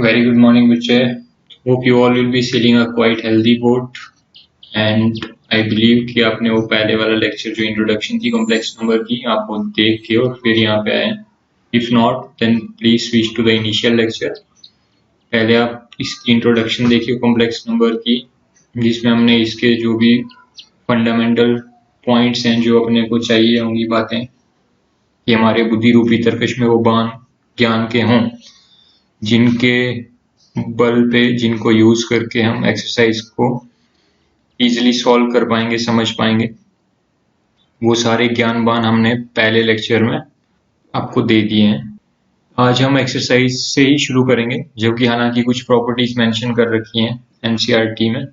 Very good morning, Vijay. Hope you all will be sailing a quite healthy boat. And I believe कि आपने वो पहले वाला lecture जो इंट्रोडक्शन थी कॉम्प्लेक्स नंबर की आप वो देख के और फिर यहाँ पे आए. If not then please switch to the initial lecture. पहले आप इसकी इंट्रोडक्शन देखिए कॉम्प्लेक्स नंबर की, जिसमें हमने इसके जो भी फंडामेंटल पॉइंट्स हैं जो अपने को चाहिए होंगी बातें कि हमारे बुद्धि रूपी तरकश में वो बाण ज्ञान के हों, जिनके बल पे जिनको यूज करके हम एक्सरसाइज को इजीली सॉल्व कर पाएंगे, समझ पाएंगे. वो सारे ज्ञान बाण हमने पहले लेक्चर में आपको दे दिए हैं. आज हम एक्सरसाइज से ही शुरू करेंगे, जबकि हालांकि कुछ प्रॉपर्टीज मेंशन कर रखी हैं एनसीईआरटी में.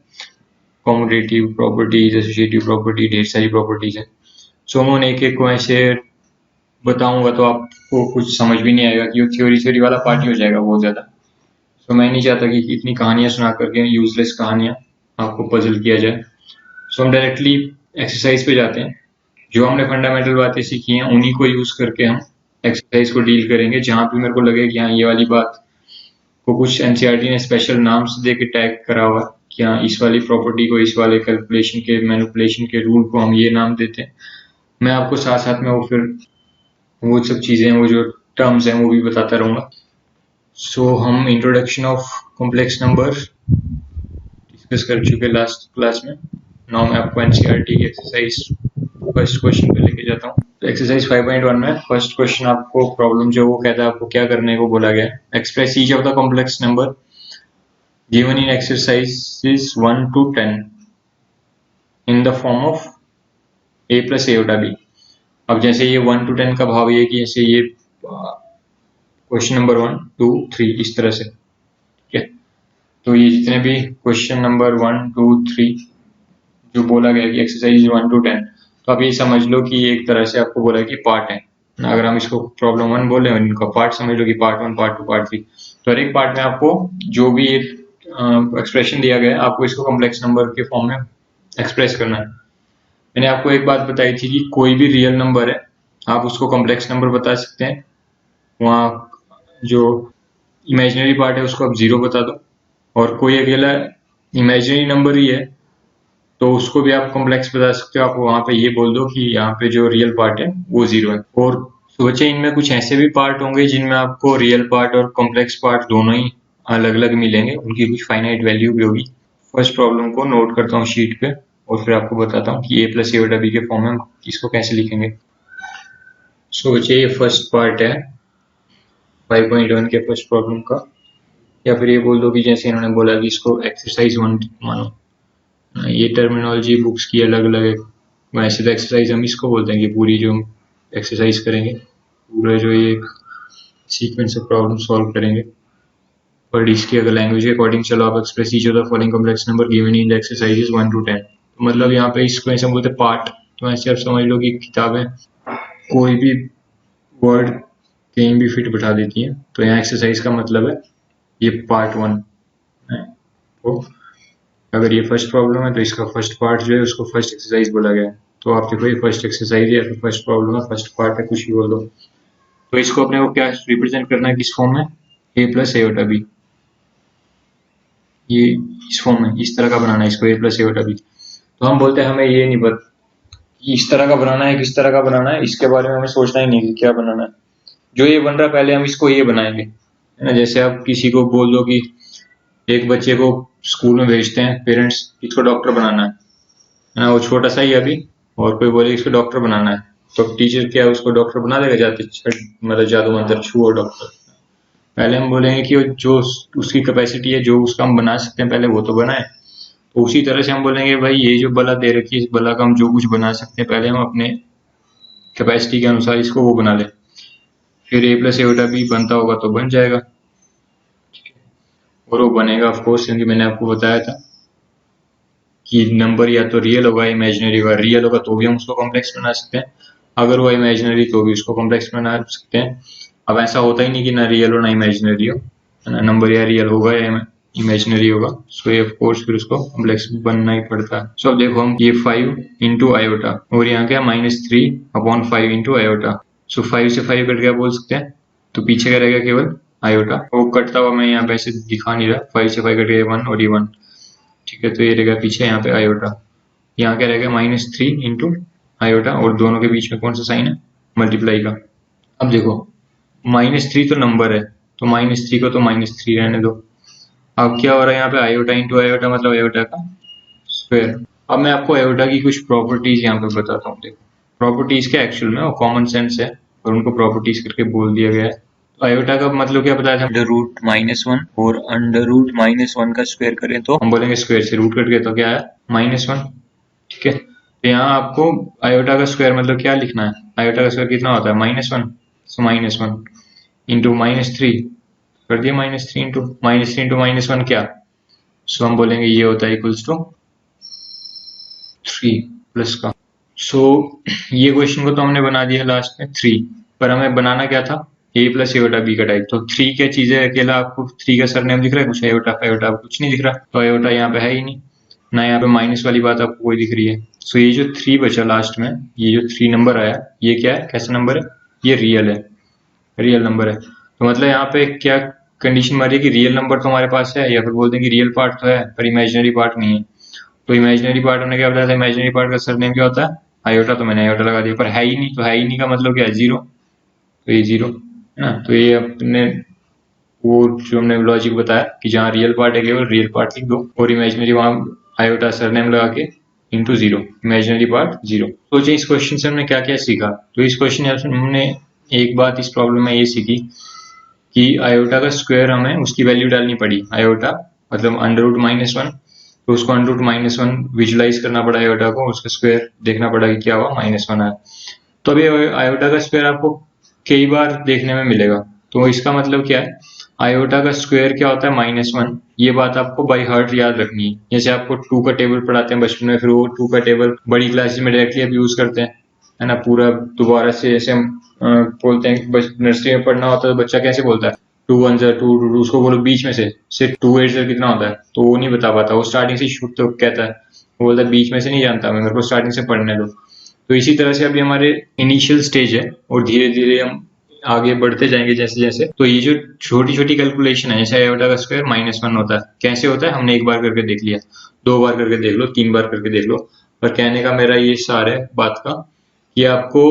कॉम्यूटेटिव प्रॉपर्टीज, एसोसिएटिव प्रॉपर्टी, ढेर सारी प्रॉपर्टीज हैं. सो हम एक एक को ऐसे बताऊंगा तो आपको कुछ समझ भी नहीं आएगा कि वो थ्योरी वाला पार्ट ही हो जाएगा बहुत ज्यादा. तो मैं नहीं चाहता कि इतनी कहानियां सुना करके यूजलेस कहानियां आपको पजल किया जाए. सो हम डायरेक्टली एक्सरसाइज पे जाते हैं. जो हमने फंडामेंटल बातें सीखी हैं उन्हीं को यूज करके हम एक्सरसाइज को डील करेंगे. जहां भी मेरे को लगे कि हाँ ये वाली बात को कुछ एनसीईआरटी ने स्पेशल नाम से दे के टैग करा हुआ कि हाँ इस वाली प्रॉपर्टी को, इस वाले कैलकुलेशन के, मैनिपुलेशन के रूल को हम ये नाम देते हैं, मैं आपको साथ साथ में वो फिर वो सब चीजें, वो जो टर्म्स हैं वो भी बताता रहूंगा. सो हम introduction of complex number discuss कर चुके लास्ट क्लास में. नाउ मैं आपको एनसीईआरटी की एक्सरसाइज फर्स्ट क्वेश्चन पे लेके जाता हूँ. तो एक्सरसाइज 5.1 में फर्स्ट क्वेश्चन आपको प्रॉब्लम जो वो कहता है आपको क्या करने को बोला गया है. Express each of the complex number given in exercises 1 to 10 in the form of a plus a बटा b. अब जैसे ये 1 to 10 का भाव ये कि जैसे ये क्वेश्चन नंबर 1, 2, 3 इस तरह से. ठीक है, तो ये जितने भी क्वेश्चन नंबर 1, 2, 3 जो बोला गया कि एक्सरसाइज 1 to 10, तो आप ये समझ लो कि एक तरह से आपको बोला कि पार्ट है. अगर हम इसको प्रॉब्लम 1 बोले और इनका पार्ट समझ लो कि पार्ट 1, पार्ट 2, पार्ट 3. तो हर एक पार्ट में आपको जो भी एक्सप्रेशन दिया गया है आपको इसको कॉम्प्लेक्स नंबर के फॉर्म में एक्सप्रेस करना है. मैंने आपको एक बात बताई थी कि कोई भी रियल नंबर है आप उसको कॉम्प्लेक्स नंबर बता सकते हैं. वहाँ जो इमेजिनरी पार्ट है उसको आप 0 बता दो, और कोई अकेला इमेजिनरी नंबर ही है तो उसको भी आप कॉम्प्लेक्स बता सकते हो. आप वहां पे ये बोल दो कि यहाँ पे जो रियल पार्ट है वो 0 है. और सोचे इनमें कुछ ऐसे भी पार्ट होंगे जिनमें आपको रियल पार्ट और कॉम्प्लेक्स पार्ट दोनों ही अलग अलग मिलेंगे, उनकी कुछ फाइनाइट वैल्यू भी होगी. फर्स्ट प्रॉब्लम को नोट करता हूँ शीट पे और फिर आपको बताता हूँ कि a plus a बटा b के फॉर्म में हम इसको कैसे लिखेंगे. सो बच्चे ये फर्स्ट पार्ट है 5.1 के फर्स्ट प्रॉब्लम का. या फिर ये बोल दो कि जैसे इन्होंने बोला कि इसको एक्सरसाइज 1 मानो. ये टर्मिनोलॉजी बुक्स की अलग अलग है. वैसे तो एक्सरसाइज हम इसको बोलते हैं कि पूरी जो एक्सरसाइज करेंगे, पूरा जो ये एक सीक्वेंस ऑफ प्रॉब्लम सॉल्व करेंगे. पर इसकी अगर लैंग्वेज के अकॉर्डिंग चलो आप express each of the following complex number given in the exercises 1 to 10. मतलब यहाँ पे इसको ऐसे बोलते पार्ट. तो ऐसे आप समझ लो कि किताबें कोई भी वर्ड कहीं भी फिट बैठा देती हैं. तो यहाँ एक्सरसाइज का मतलब है ये पार्ट 1 है. तो अगर ये फर्स्ट प्रॉब्लम है तो इसका फर्स्ट पार्ट जो है उसको फर्स्ट एक्सरसाइज बोला गया है. तो आप देखो ये फर्स्ट एक्सरसाइज है या फिर फर्स्ट प्रॉब्लम है, फर्स्ट पार्ट है, कुछ भी बोल दो. तो इसको अपने को क्या रिप्रेजेंट करना है, किस फॉर्म में, a plus a बटा b. ये इस फॉर्म में इस तरह का बनाना है इसको, a plus a बटा b. तो हम बोलते हैं हमें ये नहीं पता इस तरह का बनाना है किस तरह का बनाना है, इसके बारे में हमें सोचना ही नहीं कि क्या बनाना है. जो ये बन रहा है पहले हम इसको ये बनाएंगे, है ना. जैसे आप किसी को बोल दो कि एक बच्चे को स्कूल में भेजते हैं पेरेंट्स, इसको डॉक्टर बनाना है ना, वो छोटा सा ही अभी, और कोई बोले इसको डॉक्टर बनाना है, तो टीचर क्या उसको डॉक्टर बना देगा जाते मतलब जादू मंत्र छुओ डॉक्टर. पहले हम बोलेंगे कि जो उसकी कैपेसिटी है, जो उसका हम बना सकते हैं पहले वो तो बनाए. तो उसी तरह से हम बोलेंगे भाई ये जो बला दे रखी है इस बला का हम जो कुछ बना सकते हैं पहले हम अपने कैपेसिटी के अनुसार इसको वो बना ले. फिर a plus a बटा b बनता होगा तो बन जाएगा, और वो बनेगा ऑफ कोर्स, क्योंकि मैंने आपको बताया था कि नंबर या तो रियल होगा इमेजिनरी होगा. रियल होगा तो भी हम उसको कॉम्प्लेक्स बना सकते हैं, अगर वो इमेजिनरी तो भी उसको कॉम्प्लेक्स बना सकते हैं. अब ऐसा होता ही नहीं कि ना रियल हो ना इमेजिनरी हो, ना नंबर या रियल होगा या इमेजिनरी होगा. सो ये ऑफ कोर्स फिर उसको कॉम्प्लेक्स बनना ही पड़ता है. सो अब देखो हम ये 5 इंटू आयोटा और यहाँ क्या -3/5 इंटू आयोटा. सो 5 से 5 कट गया बोल सकते हैं, तो पीछे क्या रहेगा केवल आयोटा। वो कटता हुआ मैं यहाँ पे ऐसे दिखा नहीं रहा, 5 से 5 कट गया 1 और ये 1, ठीक है। तो ये रहेगा पीछे यहाँ पे आयोटा, यहाँ क्या रहेगा -3 इंटू आयोटा, और दोनों के बीच में कौन सा साइन है, मल्टीप्लाई का। अब देखो -3 तो नंबर है, तो -3 को तो -3 रहने दो। अब क्या हो रहा है यहाँ पे, आयोटा इंटू आयोटा मतलब आयोटा का स्क्वायर। अब मैं आपको आयोटा की कुछ प्रॉपर्टीज यहाँ पे बताता हूँ। देखो प्रॉपर्टीज के एक्चुअल में वो कॉमन सेंस है और उनको प्रॉपर्टीज करके बोल दिया गया है। तो आयोटा का मतलब क्या बताया था, अंडर रूट -1 और अंडर रूट -1 का स्क्वायर करें तो हम बोलेंगे स्क्वायर से रूट कट गया तो क्या है -1, ठीक है। तो यहाँ आपको आयोटा का स्क्वायर मतलब क्या लिखना है, आयोटा का स्क्वायर कितना होता है -1, सो -1 इंटू -3 कर दिया, -3 इंटू -1 क्या, सो हम बोलेंगे ये होता है इक्वल्स टू 3 प्लस का। सो ये क्वेश्चन को तो हमने बना दिया लास्ट में 3, पर हमें बनाना क्या था, a प्लस एयोटा बी का टाइप। तो 3 क्या चीज है, अकेला आपको 3 का सरनेम दिख रहा है, कुछ एयोटा फायोटा कुछ नहीं दिख रहा, तो एयोटा यहाँ पे है ही नहीं ना, यहाँ पे माइनस वाली बात आपको कोई दिख रही है। सो ये जो 3 बचा लास्ट में, ये जो 3 नंबर आया, ये क्या है, कैसा नंबर है, ये रियल है, रियल नंबर है। तो मतलब यहाँ पे क्या कंडीशन मारी है कि रियल नंबर तो हमारे पास है, या फिर बोलते हैं कि रियल पार्ट तो है पर इमेजिनरी पार्ट नहीं है। तो इमेजिनरी पार्ट हमने क्या बताया था, इमेजिनरी पार्ट का सरनेम क्या होता है, आयोटा, तो मैंने आयोटा लगा दिया, पर है ही नहीं, तो है ही नहीं का मतलब क्या है, जीरो, तो ये जीरो है ना। तो ये अपने वो जो हमने लॉजिक बताया कि जहाँ रियल पार्ट है केवल रियल पार्ट लिख दो, और इमेजिनरी वहां आयोटा सरनेम लगा के into zero, imaginary part zero. सोचिए इस क्वेश्चन से हमने क्या क्या सीखा। तो इस क्वेश्चन से हमने एक बात इस प्रॉब्लम में ये सीखी कि आयोटा का स्क्वायर हमें उसकी वैल्यू डालनी पड़ी, आयोटा मतलब अंडर रूट -1, तो उसको अंडर रूट -1 विजुलाइज करना पड़ा आयोटा को, उसका स्क्वायर देखना पड़ा कि क्या हुआ, -1 आया। तो अभी आयोटा का स्क्वायर आपको कई बार देखने में मिलेगा, तो इसका मतलब क्या है, आयोटा का स्क्वायर क्या होता है, -1। ये बात आपको बाई हार्ट याद रखनी है। जैसे आपको 2 का टेबल पढ़ाते हैं बचपन में, फिर वो 2 का टेबल बड़ी क्लासेस में डायरेक्टली अब यूज करते हैं, है ना, पूरा दोबारा से। जैसे हम बोलते हैं नर्सरी में पढ़ना होता है तो बच्चा कैसे बोलता है, 2 1 2 उसको बोलो बीच में से सिर्फ 2 8 कितना होता है, तो वो नहीं बता पाता, वो स्टार्टिंग से शुरू तो कहता है, वो बोलता है बीच में से नहीं जानता मैं, मेरे को स्टार्टिंग से पढ़ने दो। तो इसी तरह से अभी हमारे इनिशियल स्टेज है और धीरे धीरे हम आगे बढ़ते जाएंगे जैसे जैसे। तो ये जो छोटी छोटी कैलकुलेशन है, जैसे आयोटा का स्क्वायर -1 होता है, कैसे होता है हमने एक बार करके देख लिया, 2 बार करके देख लो, 3 बार करके देख लो, पर कहने का मेरा ये सार है बात का कि आपको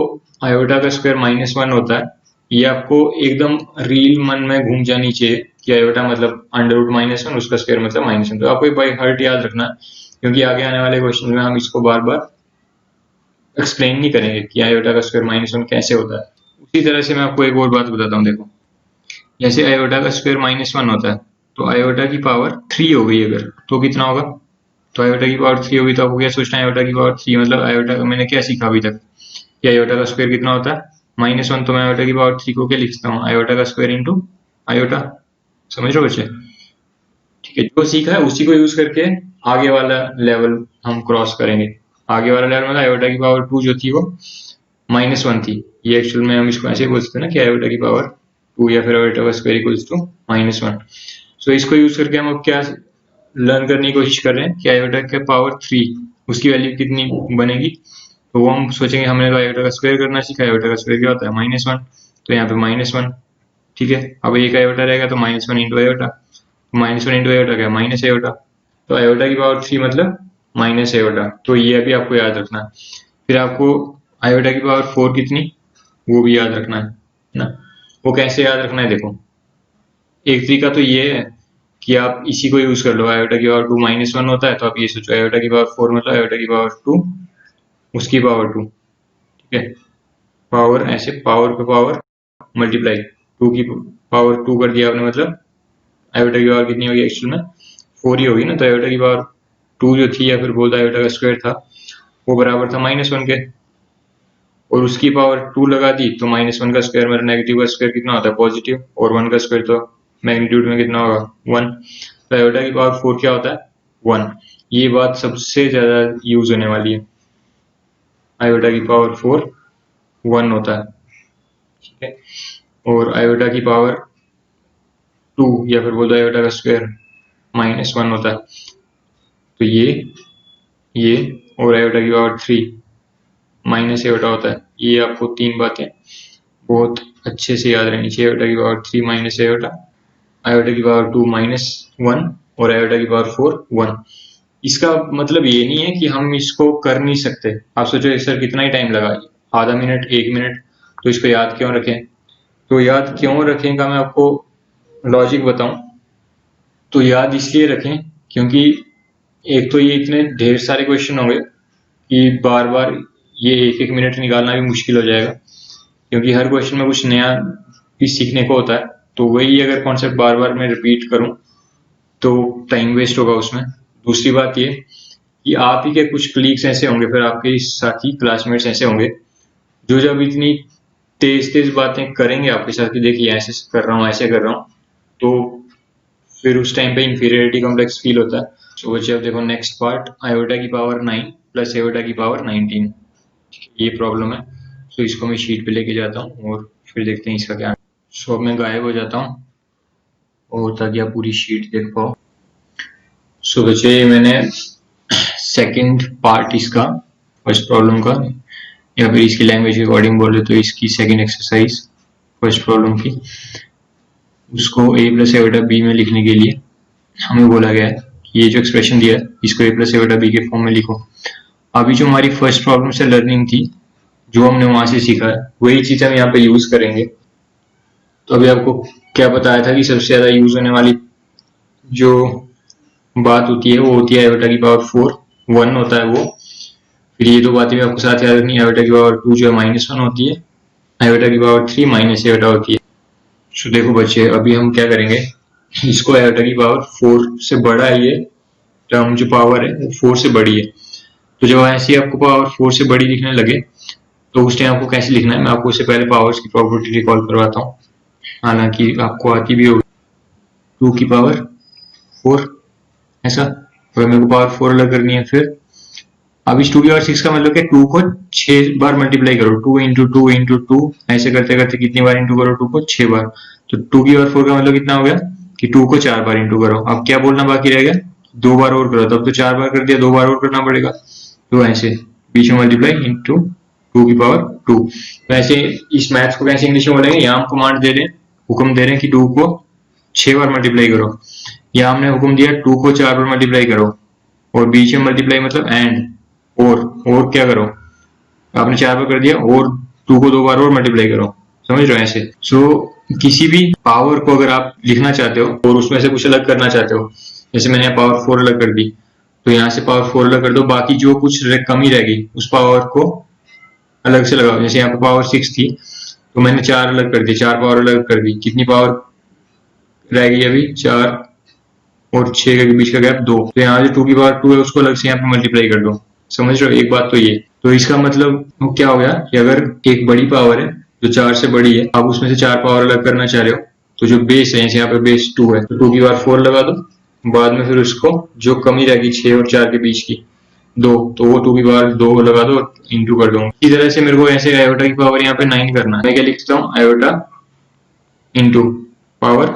आयोटा का स्क्वायर -1 होता है, ये आपको एकदम रील मन में घूम जानी चाहिए कि आयोटा मतलब अंडर रूट -1, उसका स्क्वायर मतलब -1। तो आपको बाई हार्ट याद रखना है, क्योंकि आगे आने वाले क्वेश्चन में हम इसको बार बार एक्सप्लेन नहीं करेंगे कि आयोटा का स्क्वायर -1 कैसे होता है। उसी तरह से मैं आपको एक और बात बताता हूँ। देखो जैसे आयोटा का स्क्वायर -1 होता है, तो आयोटा की पावर 3 हो गई अगर, तो कितना होगा, तो आयोटा की पावर 3 होगी, तो आपको क्या सोचना है, आयोटा की पावर 3 मतलब आयोटा का मैंने क्या सीखा अभी तक कि आयोटा का स्क्वायर कितना होता है, -1। तो मैं आयोटा की पावर 3 को क्या लिखता हूँ, आयोटा का स्क्वायर इंटू आयोटा। समझ रहे हो बच्चे, ठीक है। जो सीखा है उसी को यूज करके आगे वाला लेवल हम क्रॉस करेंगे। आगे वाला लेवल मतलब आयोटा की पावर 2 जो थी वो -1 थी, ये एक्चुअल में हम इसको ऐसे बोल सकते हैं ना कि आयोटा की पावर 2 या फिर आयोटा का स्क्वायर इक्वल्स टू -1। सो इसको यूज करके हम अब क्या लर्न करने की कोशिश कर रहे हैं कि आयोटा के पावर 3 उसकी वैल्यू कितनी बनेगी। तो वो हम सोचेंगे हमने तो आयोटा का स्क्वायर करना सीखा, आयोटा का स्क्वायर क्या होता है, -1, तो यहाँ पे -1, ठीक है। अब एक आयोटा रहेगा तो -1 इंटू आयोटा, -1 इंटू आयोटा क्या, माइनस आयोटा, तो आयोटा की पावर 3 मतलब माइनस आयोटा, तो ये अभी आपको याद रखना है। फिर आपको आयोटा की पावर 4 कितनी, वो भी याद रखना है ना। वो कैसे याद रखना है, देखो एक तरीका तो ये है कि आप इसी को यूज कर लो, आयोटा की पावर 2 -1 होता है, तो आप ये सोचो आयोटा की पावर 4 मतलब आयोटा की पावर 2 उसकी पावर 2, ठीक है। पावर ऐसे पावर पे पावर मल्टीप्लाई, 2 की पावर 2 कर दिया आपने, मतलब आयोटा की पावर कितनी होगी एक्चुअल में 4 ही होगी ना। तो आयोटा की पावर 2 जो थी, या फिर बोलता आयोटा का स्क्वायर था, वो बराबर था -1 के, और उसकी पावर 2 लगा दी, तो -1 का स्क्वायर मेरा नेगेटिव का स्क्वायर कितना होता है, पॉजिटिव, और 1 का स्क्वायर तो मैग्नीट्यूड में कितना होगा 1। तो आयोटा की पावर 4 क्या होता है 1। ये बात सबसे ज्यादा यूज होने वाली है, आयोटा की पावर 4 1 होता है, ठीक है। और आयोटा की पावर 2 या फिर बोलते आयोटा का स्क्वायर -1 होता है। तो ये और आयोटा की पावर 3 माइनस आयोटा होता है। ये आपको 3 बातें बहुत अच्छे से याद रहनी चाहिए। आयोटा की पावर 3 माइनस आयोटा, आयोटा की पावर 2 माइनस 1 और आयोटा की पावर 4 1। इसका मतलब ये नहीं है कि हम इसको कर नहीं सकते। आप सोचो सर कितना ही टाइम लगा, आधा मिनट 1 मिनट, तो इसको याद क्यों रखें? तो याद क्यों रखें का मैं आपको लॉजिक बताऊं। तो याद इसलिए रखें क्योंकि एक तो ये इतने ढेर सारे क्वेश्चन होंगे कि बार बार ये 1-1 मिनट निकालना भी मुश्किल हो जाएगा, क्योंकि हर क्वेश्चन में कुछ नया भी सीखने को होता है। तो वही अगर कॉन्सेप्ट बार बार मैं रिपीट करूं तो टाइम वेस्ट होगा उसमें। दूसरी बात ये कि आप ही के कुछ कलीग्स ऐसे होंगे, फिर आपके साथी क्लासमेट्स ऐसे होंगे जो जब इतनी तेज तेज बातें करेंगे आपके साथ कि देखिए ऐसे कर रहा हूँ ऐसे कर रहा हूँ, तो फिर उस टाइम पे इंफीरियरिटी कॉम्प्लेक्स फील होता है। तो बच्चे अब देखो नेक्स्ट पार्ट, आयोटा की पावर 9 प्लस आयोटा की पावर 19, ये प्रॉब्लम है। तो इसको मैं शीट पे लेके जाता हूँ और फिर देखते हैं इसका क्या। सो अब मैं गायब हो जाता हूँ और ताकि आप पूरी शीट देख पाओ। सो बच्चे मैंने सेकंड पार्ट इसका फर्स्ट प्रॉब्लम का, या फिर इसकी लैंग्वेज के अकॉर्डिंग बोले तो इसकी सेकंड एक्सरसाइज फर्स्ट प्रॉब्लम की, उसको a प्लस आयोटा b में लिखने के लिए हमें बोला गया है कि ये जो एक्सप्रेशन दिया है इसको a प्लस आयोटा b के फॉर्म में लिखो। अभी जो हमारी फर्स्ट प्रॉब्लम से लर्निंग थी, जो हमने वहां से सीखा है, वही चीज हम यहाँ पे यूज करेंगे। तो अभी आपको क्या बताया था कि सबसे ज्यादा यूज होने वाली जो बात होती है वो होती है आयोटा की पावर 4 1 होता है वो। फिर ये दो बातें भी आपको साथ याद रखनी है, आयोटा की पावर 2 जो है -1 होती है, आयोटा की पावर 3 माइनस आयोटा होती है। तो देखो बच्चे अभी हम क्या करेंगे, इसको आयोटा की पावर 4 से बड़ा है, ये टर्म जो पावर है वो 4 से बड़ी है। तो जब ऐसे ही आपको पावर 4 से बड़ी दिखने लगे तो उस टाइम आपको कैसे लिखना है, मैं आपको उससे पहले पावर्स की प्रॉपर्टी रिकॉल करवाता हूँ, हालांकि आपको आती भी होगी। 2 की पावर 4 ऐसा, अगर मेरे को पावर 4 अलग करनी है फिर अब इस 2 की पावर 6 का मतलब क्या, 2 को 6 बार मल्टीप्लाई करो, 2 इंटू 2 इंटू 2 ऐसे करते करते कितनी बार इंटू करो, 2 को 6 बार। तो 2 की पावर 4 का मतलब कितना हो गया कि 2 को 4 बार इंटू करो। अब क्या बोलना बाकी रह गया, 2 बार और करो, तब तो 4 बार कर दिया, 2 बार और करना पड़ेगा। तो ऐसे बीच में मल्टीप्लाई इंटू 2 की पावर 2। तो ऐसे इस मैथ्स को कैसे इंग्लिश में बोलेंगे, यहाँ हम कमांड दे रहे हैं, हुक्म दे रहे हैं कि 2 को 6 बार मल्टीप्लाई करो, यहाँ हमने हुक्म दिया 2 को 4 बार मल्टीप्लाई करो, और बीच में मल्टीप्लाई मतलब एंड, और क्या करो, आपने 4 बार कर दिया और 2 को 2 बार और मल्टीप्लाई करो, समझ रहे हो ऐसे। सो किसी भी पावर को अगर आप लिखना चाहते हो और उसमें से कुछ अलग करना चाहते हो, जैसे मैंने यहाँ पावर 4 अलग कर दी, तो यहाँ से पावर 4 अलग कर दो, बाकी जो कुछ कमी रहेगी उस पावर को अलग से लगाओ। जैसे यहाँ पे पावर 6 थी तो मैंने 4 अलग कर दी, 4 पावर अलग कर दी, कितनी पावर रहेगी अभी, 4 और 6 के बीच का गैप 2। तो यहाँ जो 2 की पावर 2 है उसको अलग से यहाँ पे मल्टीप्लाई कर दो, समझ रहे हो। एक बात तो ये, तो इसका मतलब क्या हो गया कि अगर एक बड़ी पावर है जो 4 से बड़ी है, आप उसमें से 4 पावर अलग करना चाह रहे हो, तो जो बेस है यहाँ पे बेस 2 है, तो 2 की पावर 4 लगा दो, बाद में फिर उसको जो कमी रहेगी 6 और 4 के बीच की 2, तो वो 2 की पावर 2 लगा दो, इंटू कर दो। इसी तरह से मेरे को ऐसे आयोटा की पावर यहाँ पे 9 करना है, मैं क्या लिखता हूँ, आयोटा इंटू पावर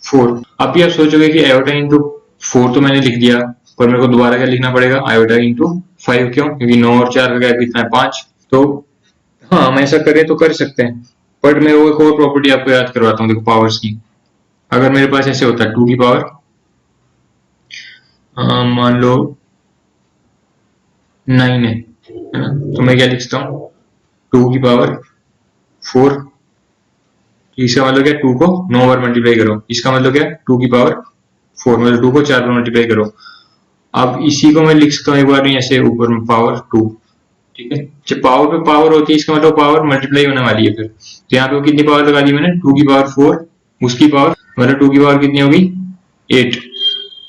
4। अब भी आप सोचोगे कि आयोटा इंटू 4 तो मैंने लिख दिया, पर मेरे को दोबारा क्या लिखना पड़ेगा, आयोटा इंटू 5। क्यों, क्योंकि 9 और 4 का गैप कितना है, 5। तो हाँ हम ऐसा करें तो कर सकते हैं, बट मैं वो एक और प्रॉपर्टी आपको याद करवाता हूँ। देखो पावर्स की, अगर मेरे पास ऐसे होता है 2 की पावर मान लो 9 है ना, तो मैं क्या लिखता हूँ, 2 की पावर 4, इसका मतलब क्या, 2 को 9 बार मल्टीप्लाई करो, इसका मतलब क्या, 2 की पावर 4 मतलब 2 को 4 बार मल्टीप्लाई करो। अब इसी को मैं लिख सकता हूँ एक बार नहीं ऐसे ऊपर में पावर 2, ठीक है। जब पावर पे पावर होती है इसका मतलब पावर मल्टीप्लाई होने वाली है फिर, तो यहाँ पे कितनी पावर लगा दी मैंने, 2 की पावर 4, उसकी पावर मतलब 2 की पावर कितनी होगी 8,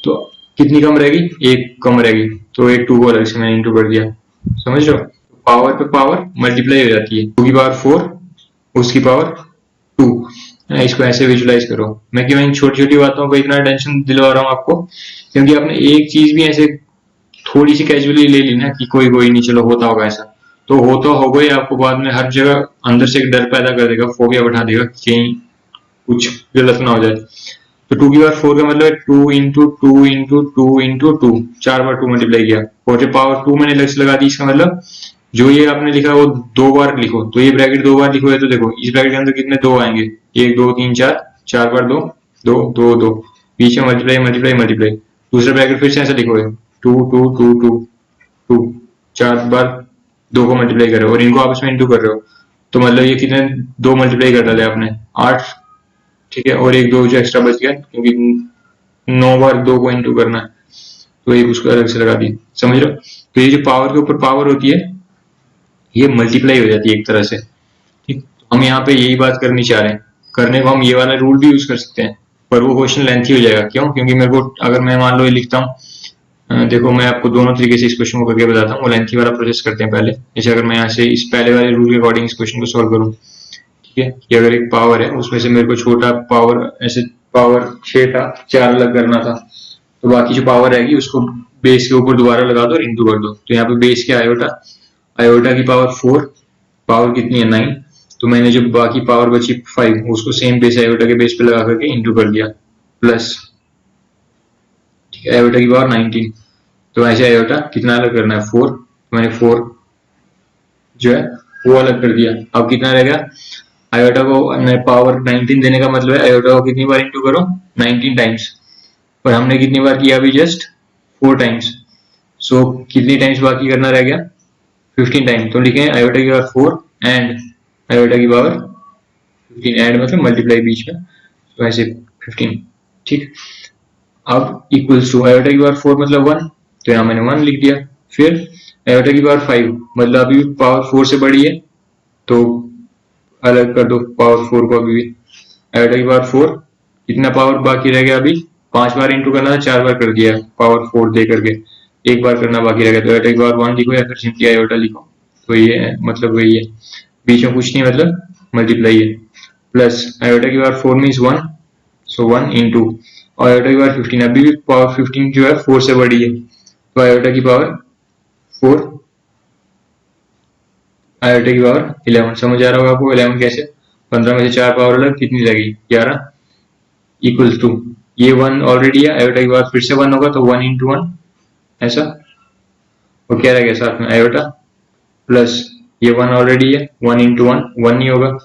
तो कितनी कम रहेगी, 1 कम रहेगी, तो एक 2 को अलग से मैंने इंटू कर दिया, समझ रहे हो। पावर पे पावर मल्टीप्लाई हो जाती है, 2 की पावर 4 उसकी पावर 2, इसको ऐसे विजुलाइज करो। मैं क्यों इन छोटी छोटी बातों को इतना टेंशन दिलवा रहा हूँ आपको, क्योंकि आपने एक चीज भी ऐसे थोड़ी सी कैजुअली ले ली ना कि कोई नहीं चलो होता होगा ऐसा, तो होता होगा ही, आपको बाद में हर जगह अंदर से एक डर पैदा कर देगा, फोबिया बैठा देगा कहीं कुछ गलत ना हो जाए। तो 2 की पावर 4 का मतलब 2 इंटू 2 इंटू 2 इंटू 2, 4 बार 2 मल्टीप्लाई किया, और जो पावर 2 मैंने अलग से लगा दी, इसका मतलब जो ये आपने लिखा वो 2 बार लिखो, तो ये ब्रैकेट 2 बार लिखो है, तो देखो इस ब्रैकेट के अंदर कितने 2 आएंगे, 1 2 3 4, 4 बार 2 2 2 2, बीच में मल्टीप्लाई मल्टीप्लाई मल्टीप्लाई। दूसरा ब्रैकेट फिर से ऐसा लिखो है 2 2 2 2 2, 4 बार 2 को मल्टीप्लाई कर रहे हो और इनको आपस में इंटू कर रहे हो, तो मतलब ये कितने 2 मल्टीप्लाई कर डाले आपने 8, ठीक है, और एक 2 जो एक्स्ट्रा बच गया क्योंकि 9 बार 2 को इंटू करना है, तो एक उसको अलग से लगा दी, समझ रहे हो। तो ये जो पावर के ऊपर पावर होती है ये मल्टीप्लाई हो जाती है एक तरह से, ठीक। तो हम यहाँ पे यही बात करनी चाह रहे हैं, करने को हम ये वाला रूल भी यूज कर सकते हैं, पर वो क्वेश्चन लेंथी हो जाएगा। क्यों? क्योंकि मेरे को अगर मैं मान लो ये लिखता हूँ, देखो मैं आपको दोनों तरीके से इस क्वेश्चन को करके बताता हूँ, वो लेंथी वाला प्रोसेस करते हैं पहले। जैसे अगर मैं यहाँ से इस पहले वाले रूल के अकॉर्डिंग इस क्वेश्चन को सॉल्व करूँ, ठीक है, कि अगर एक पावर है उसमें से मेरे को छोटा पावर, ऐसे पावर 6 था, 4 अलग करना था, तो बाकी जो पावर रहेगी उसको बेस के ऊपर दोबारा लगा दो और इंटू कर दो। तो यहाँ पे बेस क्या आयोटा, आयोटा की पावर 4, पावर कितनी है 9, तो मैंने जो बाकी पावर बची 5 उसको सेम बेस आयोटा के बेस पे लगा करके इंटू कर दिया, प्लस, ठीक है, आयोटा की पावर 19। तो ऐसे आयोटा कितना अलग करना है 4, तो मैंने 4 जो है वो अलग कर दिया। अब कितना रहेगा, आयोटा को पावर 19 देने का मतलब है आयोटा को कितनी बार इंटू करो 19 टाइम्स, और हमने कितनी बार किया अभी जस्ट 4 टाइम्स, सो कितनी टाइम्स बाकी करना रह गया 15 टाइम। तो लिखें आयोटा की पावर 4 एंड आयोटा की पावर 15, एंड मतलब मल्टीप्लाई बीच में, तो ऐसे 15, ठीक। अब इक्वल्स टू आयोटा की पावर 4 मतलब 1, तो यहाँ मैंने 1 लिख दिया। फिर आयोटा की पावर 5 मतलब अभी पावर 4 से बड़ी है, तो अलग कर दो पावर 4 को अभी भी। आयोटा की पावर 4, कितना पावर बाकी रह गया अभी, 5 बार इंटू करना था, 4 बार कर दिया पावर 4 दे करके, 1 बार करना बाकी रह गया, तो आयोटा की पावर 1 लिखो या फिर सिंपली आयोटा लिखो, तो ये है, मतलब वही है, बीच में कुछ नहीं, मतलब मल्टीप्लाई है। प्लस आयोटा की पावर 4 मीन्स 1, सो 1 इंटू आयोटा की पावर 15, अभी भी पावर 15 जो है 4 से बड़ी है, तो आयोटा की पावर 4, आयोटा की पावर 11, समझ आ रहा होगा आपको 11 कैसे, 15 में से 4 पावर अलग, कितनी लगेगी 11, इक्वल्स टू ये 1 ऑलरेडी है, आयोटा की पावर फिर से 1 होगा, तो 1 इंटू 1 ऐसा, और क्या रहेगा साथ में आयोटा, प्लस ये 1 ऑलरेडी है, 1 इंटू 1 1 नहीं होगा,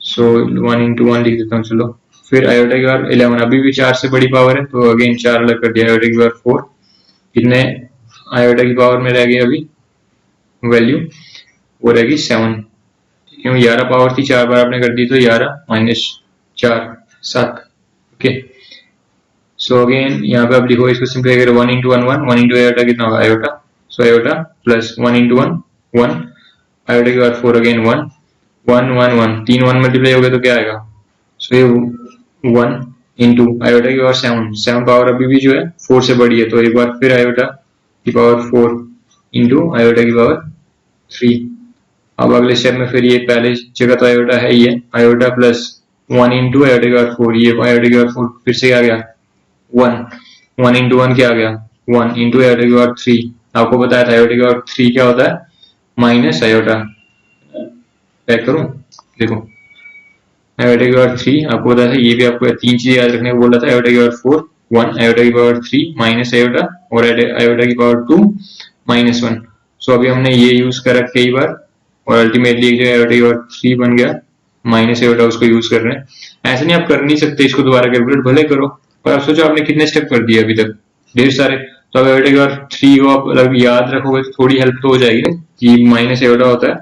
सो 1 इंटू 1 लिख देता हूँ, चलो। फिर आयोटा की पावर 11, अभी भी 4 से बड़ी पावर है, तो अगेन 4 अलग कर दिया, आयोटा की पावर 4, कितने आयोटा की पावर में रह गई अभी वैल्यू, वो रहेगी 7, क्यों 11 पावर थी, 4 बार आपने कर दी, तो 11 माइनस 4 7, ओके। सो अगेन यहाँ पे आप लिखो इसको सिंपली अगर 1 इंटू 1 1 इंटू आयोटा कितना होगा iota, so iota plus 1 into 1 1, iota की बार 4 अगेन 1 1 1 1, 3 1 मल्टीप्लाई हो गया तो क्या आएगा, सो ये 1 इंटू आयोटा की पावर 7, 7 पावर अभी भी जो है 4 से बड़ी है, तो एक बार फिर आयोटा की पावर 4 इंटू आयोटा की पावर 3। अब अगले स्टेप में फिर ये पहले जगह तो आयोटा है ही है, आयोटा प्लस 1 इंटू आयोटा की पावर 4, ये आयोटा की पावर 4 फिर से आ गया 1 इंटू 1 क्या आ गया 1 इंटू आयोटा की पावर 3, आपको बताया था आयोटा की पावर 3 क्या होता है माइनस आयोटा, पैक करूं, देखो आयोटा की पावर 3 आपको बताया था, ये भी आपको 3 चीजें याद रखने को बोला था, आयोटा की पावर 4 1, आयोटा की पावर 3 माइनस आयोटा, और आयोटा की पावर 2 माइनस 1। सो अभी हमने ये यूज करा कई बार, और अल्टीमेटली एक जगह आयोटा की पावर 3 बन गया, माइनस आयोटा उसको यूज कर रहे हैं। ऐसे नहीं आप कर नहीं सकते इसको दोबारा कैलकुलेट भले करो, पर आप सोचो आपने कितने स्टेप कर दिए अभी तक, ढेर सारे। तो अब आयोटा की पावर 3 को आप अगर याद रखोगे तो थोड़ी हेल्प तो हो जाएगी ना कि माइनस आयोटा होता है,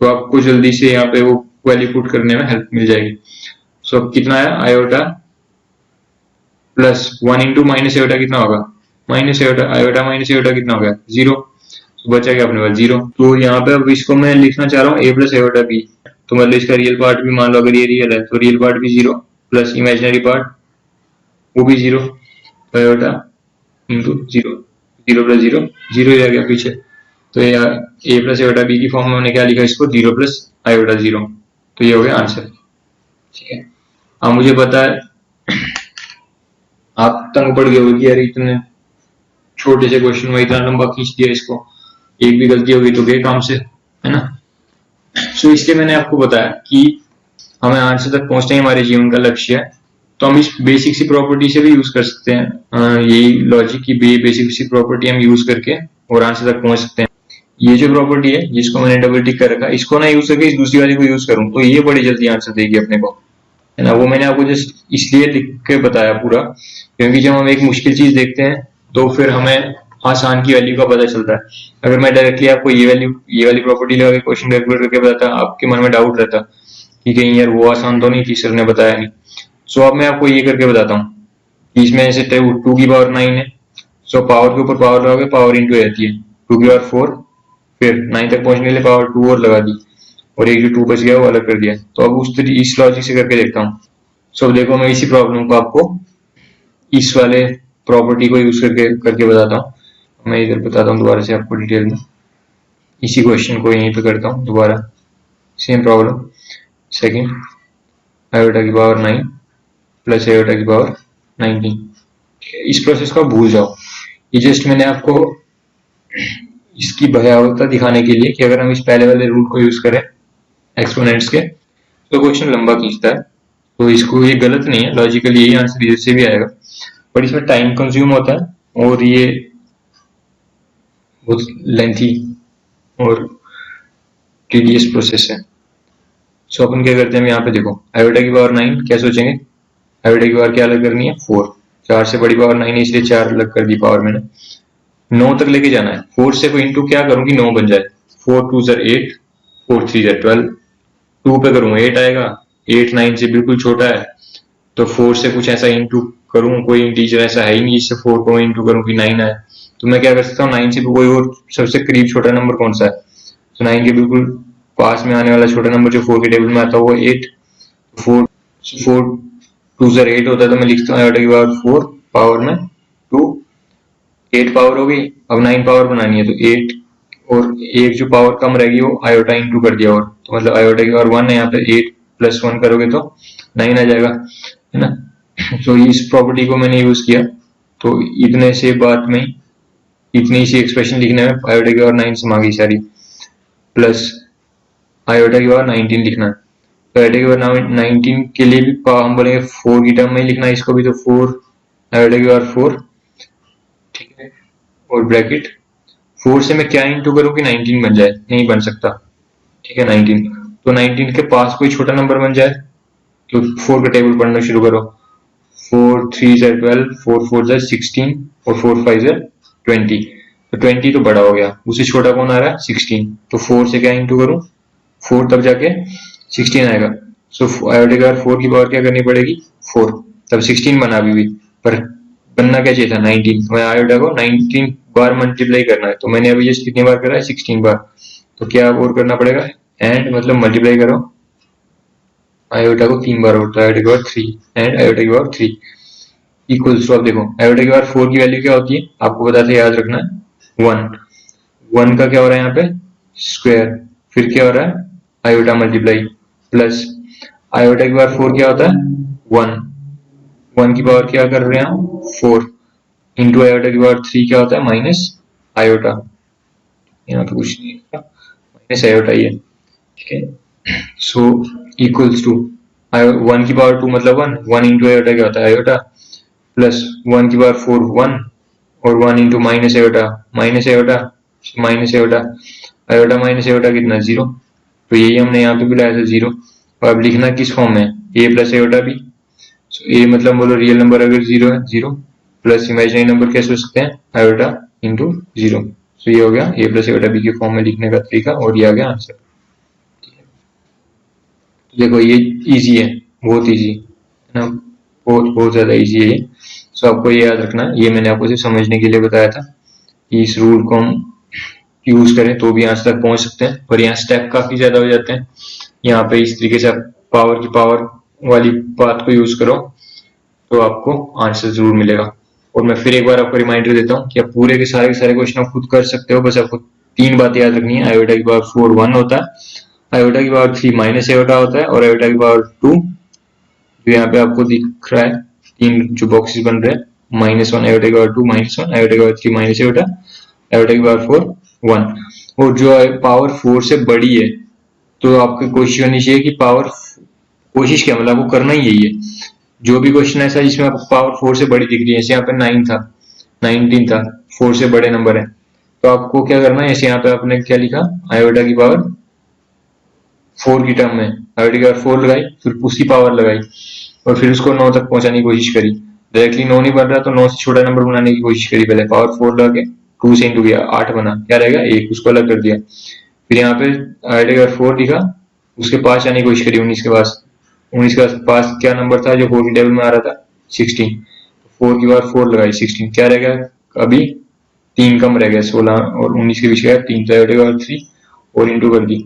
तो आपको जल्दी से यहाँ पे वो वैल्यू पुट करने में हेल्प मिल जाएगी। सो अब कितना है iota plus 1 into minus iota कितना होगा, minus iota, iota minus iota कितना होगा 0, तो बचा क्या अपने पास 0। तो यहाँ पे अब इसको मैं लिखना चाह रहा हूँ a प्लस आयोटा b, तो मतलब इसका रियल पार्ट भी मान लो अगर ये रियल है तो रियल पार्ट भी 0 प्लस इमेजिनरी पार्ट वो भी 0, तो आयोटा इंटू 0, 0 प्लस 0 0 ही रह गया पीछे, तो ये a प्लस आयोटा b की फॉर्म में हमने क्या लिखा इसको 0 प्लस आयोटा 0, तो ये हो गया आंसर, ठीक है। अब मुझे पता है आप तंग पड़ गए हो कि यार इतने छोटे से क्वेश्चन में इतना लंबा खींच दिया इसको, एक भी गलती होगी तो गए काम से, है ना। सो इसलिए मैंने आपको बताया कि हमें आंसर तक पहुंचना ही हमारे जीवन का लक्ष्य है, तो हम इस बेसिक सी प्रॉपर्टी से भी यूज कर सकते हैं, यही लॉजिक की बेसिक सी प्रॉपर्टी हम यूज करके और आंसर तक पहुंच सकते हैं। ये जो प्रॉपर्टी है जिसको मैंने डबल टिक कर रखा है, इसको ना यूज करके इस दूसरी वाली को यूज करूं तो ये बड़ी जल्दी आंसर देगी अपने को, है ना। वो मैंने आपको जस्ट इसलिए लिख के बताया पूरा, क्योंकि जब हम एक मुश्किल चीज देखते हैं तो फिर हमें आसान की वैल्यू का पता चलता है। अगर मैं डायरेक्टली आपको ये वाली प्रॉपर्टी लगा के क्वेश्चन कैलकुलेट करके बताता, आपके मन में डाउट रहता कि कहीं यार वो आसान तो नहीं थी, सर ने बताया नहीं। सो अब मैं आपको ये करके बताता हूँ कि इसमें ऐसे 2 की पावर 9 है, सो पावर के ऊपर पावर लगाओगे, पावर इंटू रहती है 2 की पावर 4, फिर 9 तक पहुंचने के लिए पावर 2 और लगा दी, और एक जो 2 बच गया वो अलग कर दिया। तो अब इस लॉजिक से करके देखता हूँ। सो अब देखो मैं इसी प्रॉब्लम को आपको इस वाले प्रॉपर्टी को यूज करके बताता हूँ। मैं इधर बताता हूँ दोबारा से आपको डिटेल में, इसी क्वेश्चन को यहीं पे करता हूँ दोबारा, सेम प्रॉब्लम। सेकंड, आयोटा की पावर 9 प्लस आयोटा की पावर 19। इस प्रोसेस को भूल जाओ, ये जस्ट मैंने आपको इसकी भयावहता दिखाने के लिए कि अगर हम इस पहले वाले रूल को यूज करें एक्सपोनेंट्स के तो क्वेश्चन लंबा खींचता है। तो इसको, ये गलत नहीं है, लॉजिकली यही आंसर इधर से भी आएगा, बट इसमें टाइम कंज्यूम होता है और ये बहुत लेंथी और टीडियस प्रोसेस है। सो अपन क्या करते हैं, यहाँ पे देखो आयोटा की पावर 9 क्या सोचेंगे, आयोटा की पावर क्या अलग करनी है 4, 4 से बड़ी पावर 9 है इसलिए 4 अलग कर दी पावर मैंने। 9 तक लेके जाना है, 4 से कोई इंटू क्या करूँ कि 9 बन जाए, 4 2 8, 4 3 12, 2 पे करूँ 8 आएगा, 8 9 से बिल्कुल छोटा है, तो 4 से कुछ ऐसा इंटू करूँ, कोई इंटीजर ऐसा है ही नहीं जिससे 4 को इंटू करूँ कि 9 आए। तो मैं क्या कर सकता हूँ, 9 से कोई और सबसे करीब छोटा नंबर कौन सा है, तो 9 के बिल्कुल पास में आने वाला छोटा नंबर जो 4 के टेबल में आता है वो 8, 4 2 8 होता है, तो मैं लिखता हूँ आयोटा की पावर 4 पावर में 2, 8 पावर हो गई। अब 9 पावर बनानी है तो 8 और एक जो पावर कम रहेगी वो आयोटा इंटू कर दिया, और तो मतलब आयोटा की पावर 1 है, यहाँ पे 8 प्लस 1 करोगे तो 9 आ जाएगा, है ना। तो इस प्रॉपर्टी को मैंने यूज किया, तो इतने से बात में इतनी सी एक्सप्रेशन लिखने में आयोटा की पावर 9 समा गई सारी, प्लस आयोटा की पावर 19 लिखना है। तो आयोटा की पावर 19 के लिए भी हम बोलेंगे 4 की टर्म में ही लिखना है इसको भी, तो 4 आयोटा की पावर 4, ठीक है, और ब्रैकेट 4 से मैं क्या इंटू करूं कि 19 बन जाए, नहीं बन सकता, ठीक है 19, तो 19 के पास कोई छोटा नंबर बन जाए तो 4 का टेबल पढ़ना शुरू करो, 4 3 12, 4 4 16 और 4 5 20, तो 20 तो बड़ा हो गया, उससे छोटा कौन आ रहा है 16, तो 4 से क्या इंटू करूं 4 तब जाके 16 आएगा। सो आयोटा की पावर 4 की पावर क्या करनी पड़ेगी 4, तब 16 बना अभी भी, पर बनना क्या चाहिए था 19, तो मैं आयोटा को 19 बार मल्टीप्लाई करना है, तो मैंने अभी जस्ट कितनी बार करा है 16 बार, तो क्या और करना पड़ेगा, एंड मतलब मल्टीप्लाई करो आयोटा को 3 बार और, तो आयोटा की पावर 3 एंड आयोटा की पावर 3 इक्वल्स टू, अब देखो आयोटा की पावर 4 की वैल्यू क्या होती है आपको पता था, याद रखना है 1 का क्या हो रहा है यहाँ पे स्क्वायर, फिर क्या हो रहा है आयोटा मल्टीप्लाई, प्लस आयोटा की पावर 4 क्या होता है 1 की पावर क्या कर रहे हैं हम 4, इंटू आयोटा की पावर 3 क्या होता है माइनस आयोटा, यहाँ पे कुछ नहीं है माइनस आयोटा ही है, ठीक है। सो इक्वल्स टू 1 की पावर 2 मतलब 1 इंटू आयोटा क्या होता है आयोटा, प्लस 1 की पावर 4 1 और 1 into minus iota minus iota minus iota, iota minus iota कितना 0, तो यही हमने यहाँ पे भी लाया था 0, और अब लिखना किस फॉर्म में a प्लस आयोटा भी, ए मतलब बोलो रियल नंबर अगर 0 है 0, प्लस इमेजिनरी नंबर कैसे हो सकते हैं आयोटा इंटू 0, तो ये हो गया a प्लस आयोटा बी के फॉर्म में लिखने का तरीका, और ये आ गया आंसर। देखो ये इजी है, बहुत इजी है ना, बहुत ज्यादा इजी है ये। सो आपको ये याद रखना है, ये मैंने आपको सिर्फ समझने के लिए बताया था कि इस रूल को हम यूज करें तो भी आंसर तक पहुंच सकते हैं, और यहाँ स्टेप काफी ज्यादा हो जाते हैं। यहाँ पे इस तरीके से आप पावर की पावर वाली बात को यूज करो तो आपको आंसर जरूर मिलेगा। और मैं फिर एक बार आपको रिमाइंडर देता हूँ कि आप पूरे के सारे क्वेश्चन आप खुद कर सकते हो, बस आपको 3 बातें याद रखनी है, आयोटा की पावर 4 1 होता है, आयोटा की पावर 3 माइनस आयोटा होता है, और आयोटा की पावर 2 जो यहाँ पे आपको दिख रहा है 3 जो बॉक्सेस बन रहे हैं, -1 आयोटा की पावर 2 -1 आयोटा की पावर 3 माइनस आयोटा, आयोटा की पावर 4 1, और जो पावर 4 से बड़ी है तो आपकी कोशिश होनी चाहिए कि पावर, कोशिश क्या मतलब आपको करना ही यही है, जो भी क्वेश्चन ऐसा जिसमें आपको पावर 4 से बड़ी दिख रही है, जैसे यहाँ पे 9 था 19 था 4 से बड़े नंबर है, तो आपको क्या करना है, जैसे यहाँ पे आपने क्या लिखा, आयोटा की पावर 4 की टर्म में आयोटा की पावर 4 लगाई, फिर उसकी पावर लगाई और फिर उसको 9 तक पहुंचाने की कोशिश करी। डायरेक्टली 9 नहीं बन रहा तो 9 से छोटा नंबर बनाने की कोशिश करी, पहले पावर 4 लगा के 2 से इंटू किया, 8 बना, क्या रहेगा 1, उसको अलग कर दिया। फिर यहाँ पे आयोटा की पावर 4 लिखा, उसके पास जाने की कोशिश करी 19 के पास, 19 के पास क्या नंबर था जो 4 की टेबल में आ रहा था, 16, 4 की बार 4 लगाई, 16 क्या रहेगा, अभी 3 कम रह गया, 16 और 19 के बीच गया 3, तो आयोटा की पावर 3 और इंटू कर दी।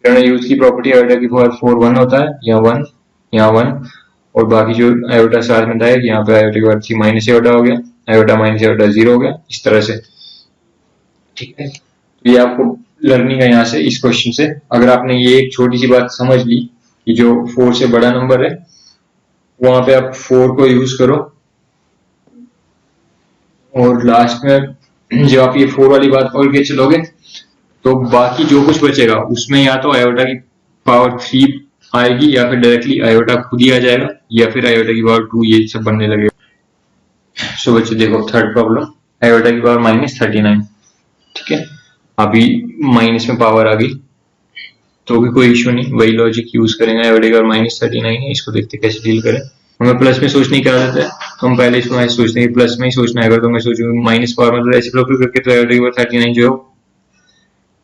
फिर हमने यूज की प्रॉपर्टी, आयोटा की पावर 4 1 होता है, यहाँ 1 यहाँ 1 और बाकी जो आयोटा साथ में था, यहाँ पे आयोटा की पावर 3 माइनस आयोटा हो गया, आयोटा माइनस आयोटा 0 हो गया, इस तरह से। ठीक है, ये आपको लर्निंग है यहाँ से, इस क्वेश्चन से। अगर आपने ये एक छोटी सी बात समझ ली कि जो 4 से बड़ा नंबर है वहां पे आप 4 को यूज करो, और लास्ट में जब आप ये 4 वाली बात पकड़ के चलोगे तो बाकी जो कुछ बचेगा उसमें या तो आयोटा की पावर 3 आएगी, या फिर डायरेक्टली आयोटा खुद ही आ जाएगा, या फिर आयोटा की पावर 2, ये सब बनने लगेगा। सो बच्चे देखो थर्ड प्रॉब्लम, आयोटा की पावर -39। ठीक है, अभी माइनस में पावर आ गई तो भी कोई इश्यू नहीं, वही लॉजिक यूज करेंगे, आयोटा की पावर -39 है, इसको देखते कैसे डील करें। हमें प्लस में सोचने की आदत है तो हम पहले इसको ऐसे सोचते हैं कि प्लस में ही सोचना है। अगर तो मैं सोचूंगी माइनस पावर मतलब रेसिप्रोकल करके, तो आयोटा की पावर 39 जो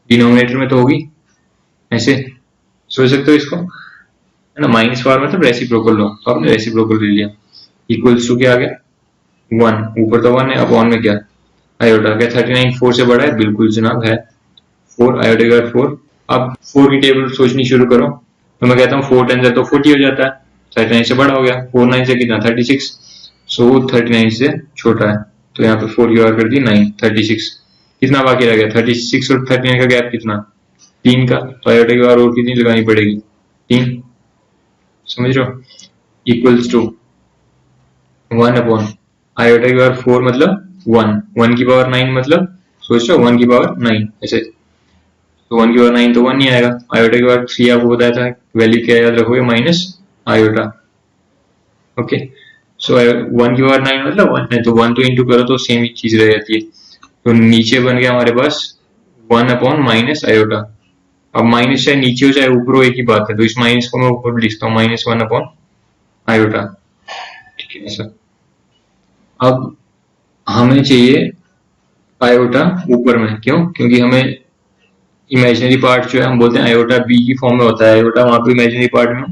डिनोमिनेटर में तो होगी, ऐसे सोच सकते हो इसको, है ना। माइनस पावर मतलब रेसिप्रोकल लो, तो आपने रेसिप्रोकल ले लिया, इक्वल्स टू क्या आ गया 1, ऊपर तो 1 है, अपॉन में क्या आयोटा, क्या 39 4 से बड़ा है, बिल्कुल जनाब है 4, आयोटा की पावर 4। अब 4 की टेबल सोचनी शुरू करो, तो मैं कहता हूँ 4 10 तो 40 हो जाता है, 39 से बड़ा हो गया, 4 9 से कितना 36, सो 39 से छोटा है, तो यहाँ पे 4 की पावर कर दी 9, 36, कितना बाकी रह गया 36 और 39 का गैप कितना 3 का, तो आयोटा की पावर और कितनी लगानी पड़ेगी 3, समझ रहे हो, इक्वल्स टू 1 अपॉन आयोटा की पावर 4 मतलब 1 की पावर 9 मतलब सोच रहे हो 1 की पावर 9 ऐसे, तो 1 की पावर 9 तो 1 नहीं आएगा। आयोटा की पावर 3 आपको बताया था वैल्यू क्या याद रखोगे, माइनस आयोटा। ओके, सो 1 की पावर 9 मतलब 1 है, तो 1 तो इंटू करो तो सेम ही चीज रह जाती है, तो नीचे बन गया हमारे पास 1 अपॉन माइनस आयोटा। अब माइनस चाहे नीचे हो चाहे ऊपर हो एक ही बात है, तो इस माइनस को मैं ऊपर लिखता हूँ -1 अपॉन आयोटा। ठीक है ऐसा। अब हमें चाहिए आयोटा ऊपर में, क्यों, क्योंकि हमें इमेजिनरी पार्ट जो है हम बोलते हैं आयोटा बी की फॉर्म में होता है, आयोटा वहां पे इमेजिनरी पार्ट में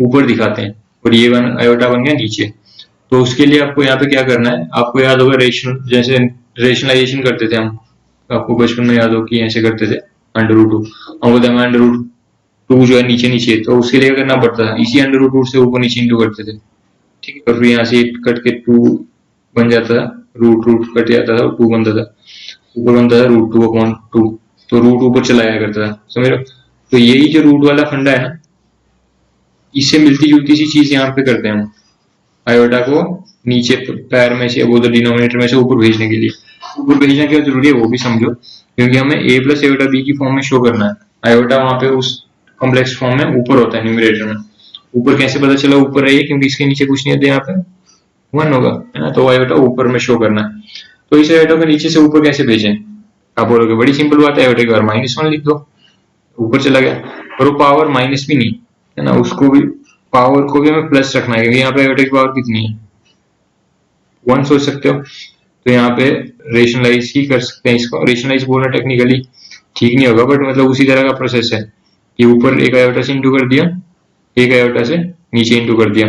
ऊपर दिखाते हैं, और ये आयोटा बन गया नीचे। तो उसके लिए आपको यहाँ पे क्या करना है, आपको याद होगा रेशनल, जैसे रेशनलाइजेशन करते थे हम, आपको बचपन में याद हो कि ऐसे करते थे, √2 हम बोलते हैं √2 जो है नीचे नीचे, तो उसके लिए करना पड़ता था इसी √2 से ऊपर नीचे इंटू करते थे। ठीक है, और फिर यहाँ से कट के 2 बन जाता था, रूट कट जाता था, 2 बनता था, ऊपर बनता था √2/2, तो रूट ऊपर चला जाया करता था, समझ रहे हो। तो यही जो रूट वाला फंडा है ना, इससे मिलती जुलती सी चीज यहाँ पे करते हैं हम, आयोटा को नीचे पैर में से, वो तो डिनोमिनेटर में से ऊपर भेजने के लिए। ऊपर भेजना क्यों जरूरी है वो भी समझो, क्योंकि हमें a प्लस आयोटा b की फॉर्म में शो करना है, आयोटा वहां पे उस कॉम्प्लेक्स फॉर्म में ऊपर होता है न्यूमरेटर में। ऊपर कैसे पता चला ऊपर है ये, क्योंकि इसके नीचे कुछ नहीं है, यहाँ पे 1 होगा, है ना, तो आयोटा ऊपर में शो करना है। तो इस आयोटा को नीचे से ऊपर कैसे भेजें, आप बोलोगे बड़ी सिंपल बात है, आयोटा की पावर -1 लिख दो, ऊपर चला गया। और वो पावर माइनस भी नहीं है ना, उसको भी पावर को भी हमें प्लस रखना है, क्योंकि यहाँ पे आयोटा की पावर कितनी है 1 सोच सकते हो, तो यहाँ पे रेशनलाइज ही कर सकते हैं इसको। रेशनलाइज बोलना टेक्निकली ठीक नहीं होगा, बट मतलब उसी तरह का प्रोसेस है कि ऊपर एक आयोटा से इंटू कर दिया, एक आयोटा से नीचे इंटू कर दिया,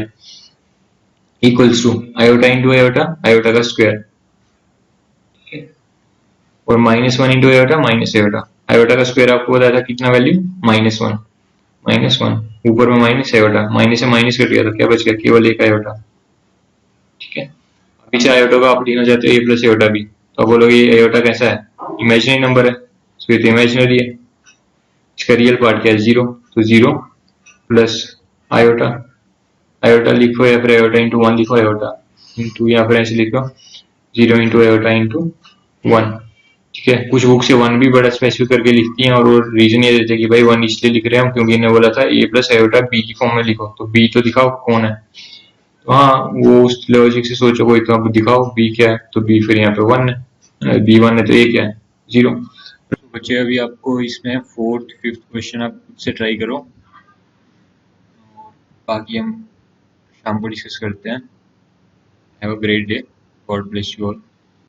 equals to iota into iota, iota का स्क्वायर, और -1 into iota minus iota, iota का स्क्वायर आपको बताया था कितना वैल्यू -1, ऊपर में माइनस आयोटा, माइनस से माइनस कट गया तो क्या बच गया, केवल एक आयोटा। ठीक है, पीछे आयोटा का आप लिखना चाहते हो a प्लस आयोटा b, तो आप बोलोगे ये आयोटा कैसा है, इमेजिनरी नंबर है, तो ये तो इमेजिनरी है, इसका रियल पार्ट क्या है 0, तो 0 प्लस आयोटा, आयोटा लिखो या फिर आयोटा इंटू 1 लिखो, आयोटा इंटू या फिर ऐसे लिखो 0 इंटू आयोटा इंटू 1। ठीक है, कुछ बुक से 1 भी बड़ा स्पेसिफिक करके लिखती हैं, और वो रीजन ये देते हैं कि भाई 1 इसलिए लिख रहे हैं हम क्योंकि इन्हें बोला था a प्लस आयोटा b की फॉर्म में लिखो, तो b तो दिखाओ कौन है, तो हाँ वो उस लॉजिक से सोचो कोई, तो आप दिखाओ b क्या है, तो b फिर यहाँ पे 1 है, b 1 है तो a क्या है, जीरो। तो बच्चे अभी आपको इसमें फोर्थ फिफ्थ क्वेश्चन आप खुद से ट्राई करो, और बाकी हम शाम को डिस्कस करते हैं। Have a great day, God bless you all.